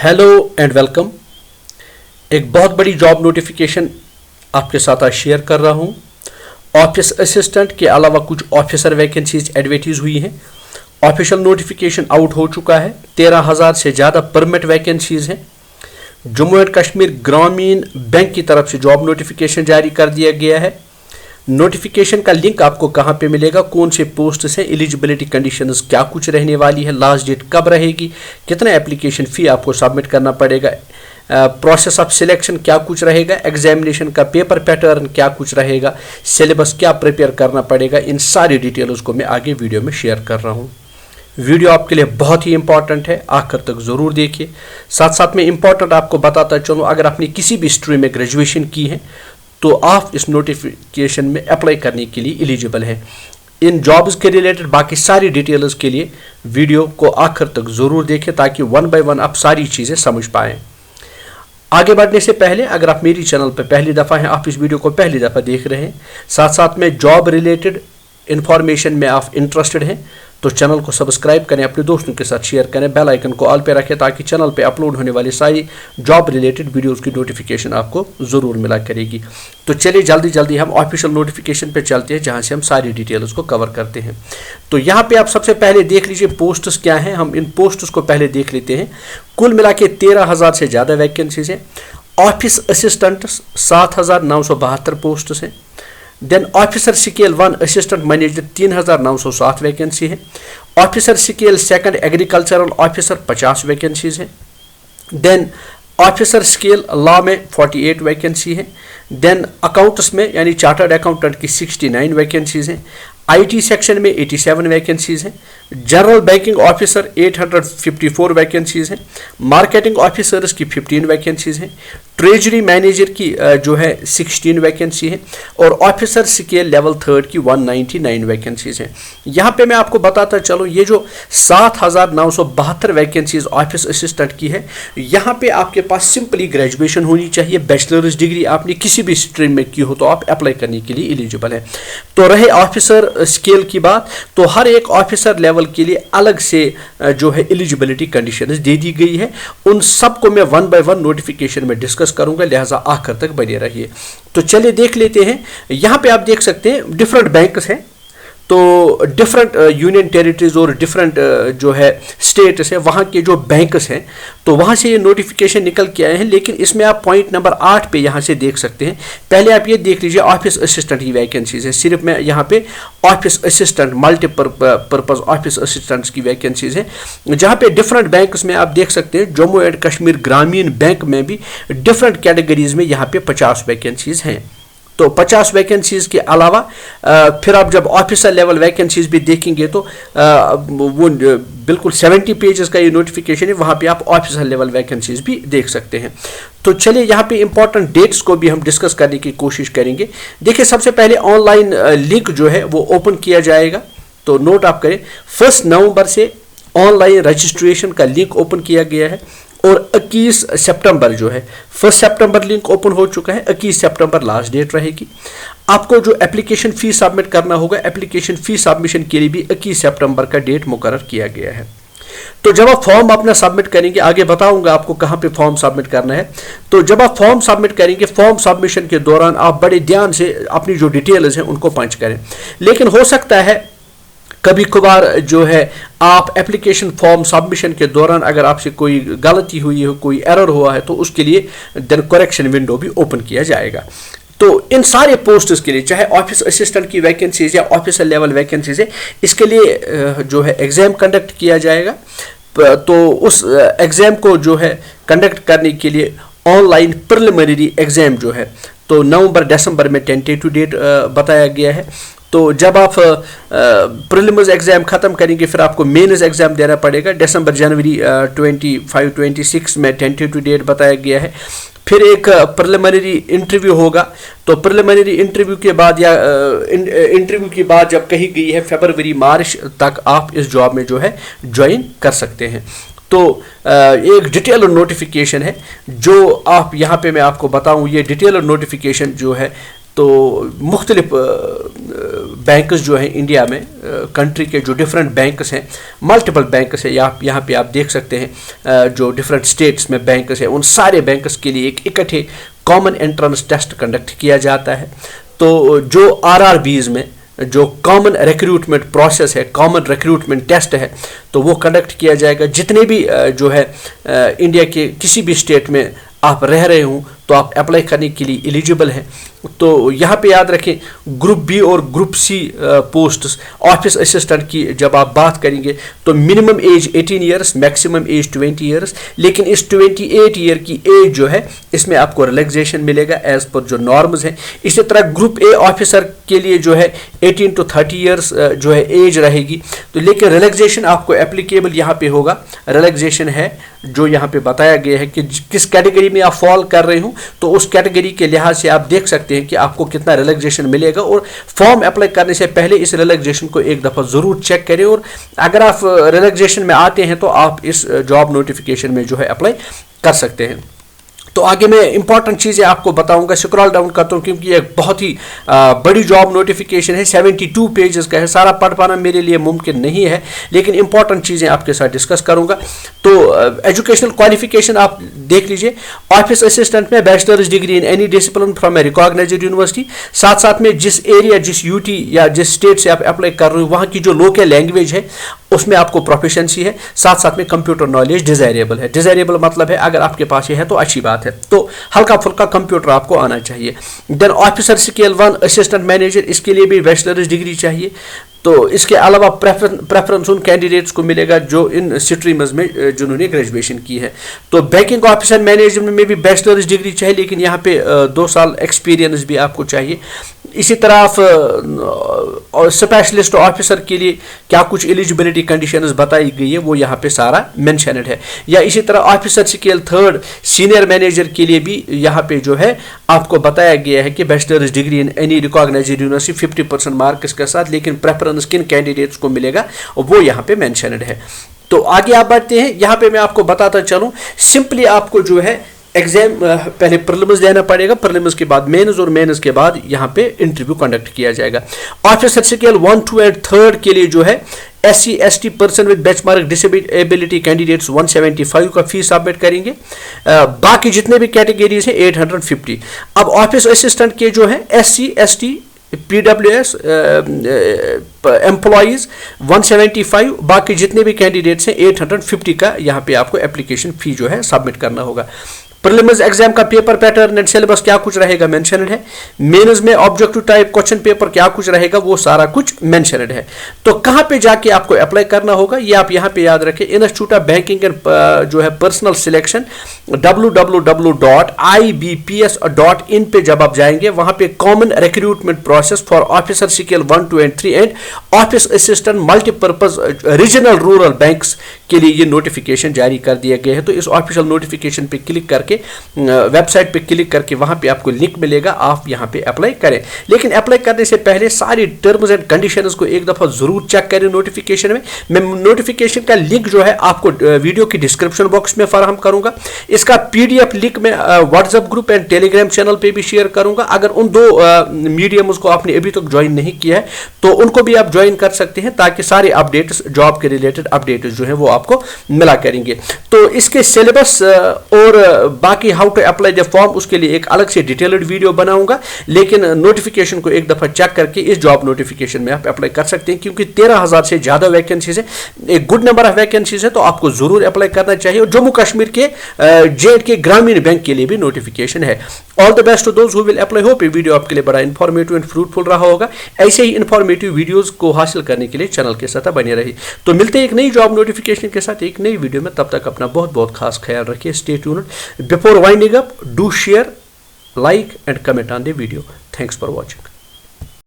Hello and welcome. एक बहुत बड़ी जॉब नोटिफिकेशन आपके साथ आज शेयर कर रहा हूँ। ऑफिस असिस्टेंट के अलावा कुछ ऑफिसर वैकेंसीज एडवर्टाइज हुई हैं। ऑफिशियल नोटिफिकेशन आउट हो चुका है। 13,000 से ज़्यादा परमिट वैकेंसीज हैं। जम्मू एंड कश्मीर ग्रामीण बैंक की तरफ से जॉब नोटिफिकेशन जारी कर दिया गया है। नोटिफिकेशन का लिंक आपको कहाँ पे मिलेगा, कौन से पोस्ट हैं, एलिजिबिलिटी कंडीशंस क्या कुछ रहने वाली है, लास्ट डेट कब रहेगी, कितना एप्लीकेशन फ़ी आपको सबमिट करना पड़ेगा, प्रोसेस ऑफ सिलेक्शन क्या कुछ रहेगा, एग्जामिनेशन का पेपर पैटर्न क्या कुछ रहेगा, सिलेबस क्या प्रिपेयर करना पड़ेगा, इन सारी डिटेल्स को मैं आगे वीडियो में शेयर कर रहा हूँ। वीडियो आपके लिए बहुत ही इंपॉर्टेंट है, आखिर तक ज़रूर देखिए। साथ साथ में इंपॉर्टेंट आपको बताता चलूँ, अगर आपने किसी भी स्ट्रीम में ग्रेजुएशन की है तो आप इस नोटिफिकेशन में अप्लाई करने के लिए एलिजिबल हैं। इन जॉब्स के रिलेटेड बाकी सारी डिटेल्स के लिए वीडियो को आखिर तक ज़रूर देखें ताकि वन बाय वन आप सारी चीज़ें समझ पाएँ। आगे बढ़ने से पहले अगर आप मेरी चैनल पर पहली दफ़ा हैं, आप इस वीडियो को पहली दफ़ा देख रहे हैं, साथ साथ में जॉब रिलेटेड इन्फॉर्मेशन में आप इंटरेस्टेड हैं तो चैनल को सब्सक्राइब करें, अपने दोस्तों के साथ शेयर करें, बेल आइकन को ऑल पे रखें ताकि चैनल पे अपलोड होने वाली सारी जॉब रिलेटेड वीडियोस की नोटिफिकेशन आपको ज़रूर मिला करेगी। तो चलिए जल्दी जल्दी हम ऑफिशियल नोटिफिकेशन पे चलते हैं जहां से हम सारी डिटेल्स को कवर करते हैं। तो यहाँ पे आप सबसे पहले देख लीजिए पोस्ट्स क्या हैं। हम इन पोस्ट्स को पहले देख लेते हैं। कुल मिला के 13,000 से ज़्यादा वैकेंसीज हैं। ऑफिस असिस्टेंट 7,972 पोस्ट्स हैं। Then officer scale 1 assistant manager 3,907 vacancy है। Officer scale 2 agricultural officer 50 vacancies हैं। देन ऑफिसर स्केल लॉ में 48 वैकेंसी है। देन अकाउंट्स में यानी चार्टर्ड अकाउंटेंट की 69 वैकेंसीज हैं। आईटी सेक्शन में 87 वैकेंसीज हैं। जनरल बैंकिंग ऑफिसर 854 वैकेंसीज हैं। मार्केटिंग ऑफिसर्स की 15 वैकेंसीज हैं। ट्रेजरी मैनेजर की जो है 16 वैकेंसी है और ऑफिसर स्केल लेवल 3 की 199 वैकेंसीज हैं। यहाँ पे मैं आपको बताता चलूँ, ये जो 7,972 वैकेंसीज ऑफिस असिस्टेंट की है, यहाँ पे आपके पास सिंपली ग्रेजुएशन होनी चाहिए। बैचलर्स डिग्री आपने किसी भी स्ट्रीम में की हो तो आप अप्लाई करने के लिए एलिजिबल है। तो रहे ऑफिसर स्केल की बात, तो हर एक ऑफिसर लेवल के लिए अलग से जो है एलिजिबिलिटी कंडीशंस दे दी गई है। उन सबको मैं वन बाय वन नोटिफिकेशन में डिस्कस करूंगा, लिहाजा आखिर तक बने रहिए। तो चलिए देख लेते हैं। यहाँ पे आप देख सकते हैं डिफरेंट बैंक्स हैं, तो डिफरेंट यूनियन टेरिटरीज और डिफरेंट जो है स्टेट्स है, वहाँ के जो बैंक्स हैं तो वहाँ से ये नोटिफिकेशन निकल के आए हैं। लेकिन इसमें आप पॉइंट नंबर 8 पे यहाँ से देख सकते हैं। पहले आप ये देख लीजिए ऑफिस असिस्टेंट की वैकेंसीज है। सिर्फ मैं यहाँ पे office assistant multipurpose office assistants की वैकेंसीज है, जहाँ पे डिफरेंट बैंक्स में आप देख सकते हैं। जम्मू एंड कश्मीर ग्रामीण बैंक में भी डिफरेंट कैटेगरीज में यहाँ पे 50 वैकेंसीज हैं। तो 50 वैकेंसीज के अलावा फिर आप जब ऑफिसर लेवल वैकेंसीज भी देखेंगे तो वो बिल्कुल 70 पेजेस का ये नोटिफिकेशन है, वहाँ पे आप ऑफिसर लेवल वैकेंसीज भी देख सकते हैं। तो चलिए यहाँ पे इंपॉर्टेंट डेट्स को भी हम डिस्कस करने की कोशिश करेंगे। देखिए सबसे पहले ऑनलाइन लिंक जो है वो ओपन किया जाएगा, तो नोट आप करें 1 नवंबर से ऑनलाइन रजिस्ट्रेशन का लिंक ओपन किया गया है और 21 सितंबर जो है 1 सितंबर लिंक ओपन हो चुका है। 21 सितंबर लास्ट डेट रहेगी। आपको जो एप्लीकेशन फ़ी सबमिट करना होगा, एप्लीकेशन फ़ी सबमिशन के लिए भी 21 सितंबर का डेट मुकर्रर किया गया है। तो जब आप फॉर्म अपना सबमिट करेंगे, आगे बताऊंगा आपको कहाँ पे फॉर्म सबमिट करना है। तो जब आप फॉर्म सबमिट करेंगे, फॉर्म सबमिशन के दौरान आप बड़े ध्यान से अपनी जो डिटेल्स हैं उनको पंच करें। लेकिन हो सकता है कभी कभार जो है आप एप्लीकेशन फॉर्म सबमिशन के दौरान अगर आपसे कोई गलती हुई हो, कोई एरर हुआ है, तो उसके लिए देन करेक्शन विंडो भी ओपन किया जाएगा। तो इन सारे पोस्ट्स के लिए, चाहे ऑफिस असिस्टेंट की वैकेंसीज या ऑफिसर लेवल वैकेंसीज है, इसके लिए जो है एग्ज़ाम कंडक्ट किया जाएगा। तो उस एग्ज़ाम को जो है कंडक्ट करने के लिए ऑनलाइन प्रिलिमिनरी एग्ज़ाम जो है तो नवंबर दिसंबर में टेंटेटिव डेट बताया गया है। तो जब आप प्रीलिम्स एग्ज़ाम ख़त्म करेंगे फिर आपको मेंस एग्ज़ाम देना पड़ेगा। दिसंबर जनवरी 25-26 में टेंटेटिव डेट बताया गया है। फिर एक प्रिलिमिनरी इंटरव्यू होगा, तो प्रिलिमिनरी इंटरव्यू के बाद या इंटरव्यू की बात जब कही गई है फरवरी मार्च तक आप इस जॉब में जो है ज्वाइन कर सकते हैं। तो एक डिटेल नोटिफिकेशन है जो आप यहाँ पे मैं आपको बताऊँ। ये डिटेल नोटिफिकेशन जो है تو مختلف بینکس جو ہیں انڈیا میں کنٹری کے جو ڈفرینٹ بینکس ہیں, ملٹیپل بینکس ہیں, یہاں پہ آپ دیکھ سکتے ہیں جو ڈفرینٹ اسٹیٹس میں بینکس ہیں, ان سارے بینکس کے لیے ایک اکٹھے کامن انٹرنس ٹیسٹ کنڈکٹ کیا جاتا ہے. تو جو RRBs میں جو کامن ریکروٹمنٹ پروسیس ہے, کامن ریکروٹمنٹ ٹیسٹ ہے, تو وہ کنڈکٹ کیا جائے گا. جتنے بھی جو ہے انڈیا کے کسی بھی اسٹیٹ میں آپ رہ رہے ہوں تو آپ اپلائی کرنے کے لیے ایلیجیبل ہیں. تو یہاں پہ یاد رکھیں گروپ بی اور group C posts office assistant کی جب آپ بات کریں گے تو minimum age 18 years, maximum age 20 years, لیکن اس 28 ایئر کی ایج جو ہے اس میں آپ کو ریلیکزیشن ملے گا ایز پر جو نارمز ہیں. اسی طرح گروپ اے آفیسر کے لیے جو ہے 18 to 30 ایئرس جو ہے ایج رہے گی. تو لیکن ریلیکزیشن آپ کو اپلیکیبل یہاں پہ ہوگا, ریلیکزیشن ہے جو یہاں پہ بتایا گیا ہے کہ کس کیٹیگری میں آپ فال کر رہے ہوں, تو اس کیٹیگری کے لحاظ سے آپ دیکھ سکتے ہیں کہ آپ کو کتنا ریلیکزیشن ملے گا. اور فارم اپلائی کرنے سے پہلے اس ریلیکزیشن کو ایک دفعہ ضرور چیک کریں, اور اگر آپ ریلیکزیشن میں آتے ہیں تو آپ اس جاب نوٹیفیکیشن میں جو ہے اپلائی کر سکتے ہیں. تو آگے میں امپورٹنٹ چیزیں آپ کو بتاؤں گا, اسکرال ڈاؤن کرتا ہوں کیونکہ یہ ایک بہت ہی بڑی جاب نوٹیفیکیشن ہے, 72 پیجز کا ہے, سارا پڑھ پانا میرے لیے ممکن نہیں ہے, لیکن امپورٹنٹ چیزیں آپ کے ساتھ ڈسکس کروں گا. تو ایجوکیشنل کوالیفیکیشن آپ دیکھ لیجئے, آفس اسسٹنٹ میں bachelor's degree in any discipline from a recognised university, ساتھ ساتھ میں جس ایریا, جس UT یا جس اسٹیٹ سے آپ اپلائی کر رہے ہو وہاں کی جو لوکل لینگویج ہے اس میں آپ کو پروفیشنسی ہے, ساتھ ساتھ میں کمپیوٹر نالج ڈیزائریبل ہے. ڈیزائریبل مطلب ہے اگر آپ کے پاس یہ ہے تو اچھی بات ہے, تو ہلکا پھلکا کمپیوٹر آپ کو آنا چاہیے. دین آفیسر اسکیل 1 اسسٹنٹ مینیجر, اس کے لیے بھی بیچلرز ڈگری چاہیے. تو اس کے علاوہ پریفرنس ان کینڈیڈیٹس کو ملے گا جو ان اسٹریمز میں جنہوں نے گریجویشن کی ہے. تو بینکنگ آفیسر مینیجمنٹ میں بھی بیچلرز ڈگری چاہیے, لیکن یہاں پہ 2 سال ایکسپیرینس بھی آپ کو چاہیے. اسی طرح اسپیشلسٹ آفیسر کے لیے کیا کچھ ایلیجبلٹی کنڈیشنز بتائی گئی ہے وہ یہاں پہ سارا مینشنڈ ہے. یا اسی طرح آفیسر اسکیل 3 سینئر مینیجر کے لیے بھی یہاں پہ جو ہے آپ کو بتایا گیا ہے کہ bachelor's degree in any recognised university 50% marks کے ساتھ, لیکن پریفرنس کن کینڈیڈیٹس کو ملے گا وہ یہاں پہ مینشنڈ ہے. تو آگے آپ بڑھتے ہیں, یہاں پہ میں آپ کو بتاتا چلوں, سمپلی آپ کو جو ہے ایگزام پہلے پرلیمز دینا پڑے گا, پرلیمز کے بعد مینز, اور مینز کے بعد یہاں پہ انٹرویو کنڈکٹ کیا جائے گا. آفیسر اسکیل 1, 2 and 3 کے لیے جو ہے SC ST person with bench mark disability candidates 175 کا فیس سبمٹ کریں گے. باقی جتنے بھی کیٹیگریز ہیں 850. اب آفس اسسٹنٹ کے جو ہیں SC ST PWS امپلائیز 175, باقی جتنے بھی کینڈیڈیٹس ہیں 850 کا یہاں پہ آپ کو اپلیکیشن فی جو ہے سبمٹ کرنا ہوگا. پریلیمز ایگزام کا پیپر پیٹرن اینڈ سلیبس کیا کچھ رہے گا مینشنڈ ہے. مینز میں آبجیکٹو ٹائپ کوشچن پیپر کیا کچھ رہے گا وہ سارا کچھ مینشنڈ ہے. تو کہاں پہ جا کے آپ کو اپلائی کرنا ہوگا یہ آپ یہاں پہ یاد رکھیں, انسٹیٹیوٹ آف بینکنگ اینڈ جو ہے پرسنل سلیکشن www.ibps.in پہ جب آپ جائیں گے وہاں پہ common recruitment process for officer scale 1, 2 and 3 and office assistant multi purpose regional rural banks کے لیے یہ نوٹیفیکیشن جاری کر دیا گیا ہے. تو اس آفیشیل نوٹیفیکیشن پہ کلک کر کے ویب سائٹ پہ کلک کر کے وہاں پہ آپ کو لنک ملے گا, آپ یہاں پہ اپلائی کریں. لیکن اپلائی کرنے سے پہلے ساری ٹرمز اینڈ کنڈیشنز کو ایک دفعہ ضرور چیک کریں نوٹیفیکیشن میں نوٹیفیکیشن کا لنک جو ہے آپ کو ویڈیو کی ڈسکرپشن باکس میں فراہم کروں گا. اس کا PDF لنک میں WhatsApp group and Telegram channel پہ بھی شیئر کروں گا. اگر ان 2 میڈیمز کو آپ نے ابھی تک جوائن نہیں کیا ہے تو ان کو بھی آپ جوائن کر سکتے ہیں, تاکہ سارے اپڈیٹس جاب کے ریلیٹڈ اپڈیٹس جو ہیں وہ آپ کو ملا کریں گے. تو اس کے سلیبس اور باقی how to apply the form اس کے لیے ایک الگ سے ڈیٹیلڈ ویڈیو بناؤں گا, لیکن نوٹیفیکیشن کو ایک دفعہ چیک کر کے اس جاب نوٹیفیکیشن میں آپ اپلائی کر سکتے ہیں, کیونکہ 13,000 سے زیادہ ویکینسیز ہیں, ایک گڈ نمبر آف ویکینسیز ہیں, تو آپ کو ضرور اپلائی کرنا چاہیے. اور جموں کشمیر کے JNK کے گرامین بینک کے لیے بھی نوٹیفیکیشن ہے. All the best to those who will apply. Hope یہ ویڈیو آپ کے لیے بڑا انفارمیٹیو اینڈ فروٹفل رہا ہوگا. ایسے ہی انفارمیٹیو ویڈیوز کو حاصل کرنے کے لیے چینل کے ساتھ بنے رہی. تو ملتے ہیں ایک نئی جاب نوٹیفیکیشن کے ساتھ ایک نئی ویڈیو میں, تب تک اپنا بہت بہت خاص خیال رکھیے. Stay tuned. Before winding up, do share, like and comment on the video. Thanks for watching.